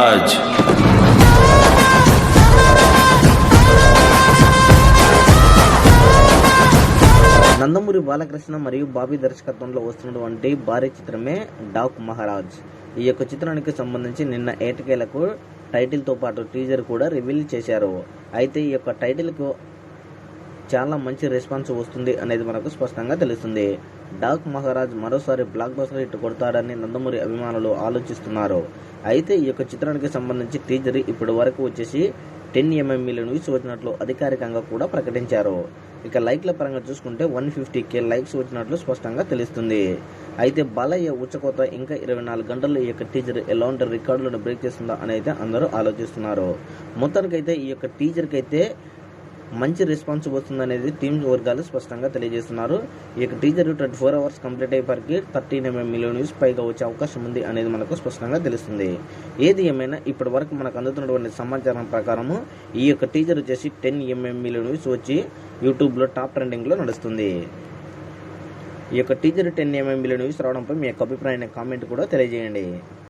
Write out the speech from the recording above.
आज నందమూరి బాలకృష్ణ మరియు బాబీ దర్శకత్వంలో వస్తున్నటువంటి భారీ చిత్రమే డాక్ మహారాజ్. ఈ యొక్క చిత్రానికి సంబంధించి నిన్న ఏటికేలకు టైటిల్తో పాటు టీజర్ కూడా రివీల్ చేశారు. అయితే ఈ యొక్క టైటిల్కు చాలా మంచి రెస్పాన్స్ వస్తుంది అనేది మనకు స్పష్టంగా తెలుస్తుంది. డాక్ మహారాజ్ మరోసారి బ్లాక్ బస్టర్ హిట్ కొడతాడని నందమూరి అభిమానులు ఆలోచిస్తున్నారు. అయితే ఈ యొక్క చిత్రానికి సంబంధించి టీజర్ ఇప్పటి వరకు వచ్చేసి 10 మిలియన్ వ్యూస్ వచ్చినట్లు అధికారికంగా కూడా ప్రకటించారు. ఇక లైక్ల పరంగా చూసుకుంటే 150K లైక్స్ వచ్చినట్లు స్పష్టంగా తెలుస్తుంది. అయితే బాలయ్య ఉచ్చకోత ఇంకా 24 గంటల్లో ఈ యొక్క టీజర్ ఎలాంటి రికార్డులను బ్రేక్ చేస్తుందా అని అయితే అందరూ ఆలోచిస్తున్నారు. మొత్తానికైతే ఈ యొక్క టీజర్కి అయితే మంచి రెస్పాన్స్ వస్తుందనేది టీమ్ వర్గాలు స్పష్టంగా తెలియజేస్తున్నారు. ఈ యొక్క టీజర్ 24 అవర్స్ కంప్లీట్ అయ్యేపరికి 13 మిలియన్ వ్యూస్ పైగా వచ్చే అవకాశం ఉంది అనేది మనకు స్పష్టంగా తెలుస్తుంది. ఏది ఏమైనా ఇప్పటి వరకు మనకు అందుతున్నటువంటి సమాచారం ప్రకారము ఈ యొక్క టీజర్ వచ్చేసి 10 మిలియన్ వ్యూస్ వచ్చి యూట్యూబ్లో టాప్ ట్రెండింగ్లో నడుస్తుంది. ఈ యొక్క టీజర్ 10 మిలియన్ వ్యూస్ రావడంపై మీ యొక్క అభిప్రాయాన్ని కామెంట్ కూడా తెలియజేయండి.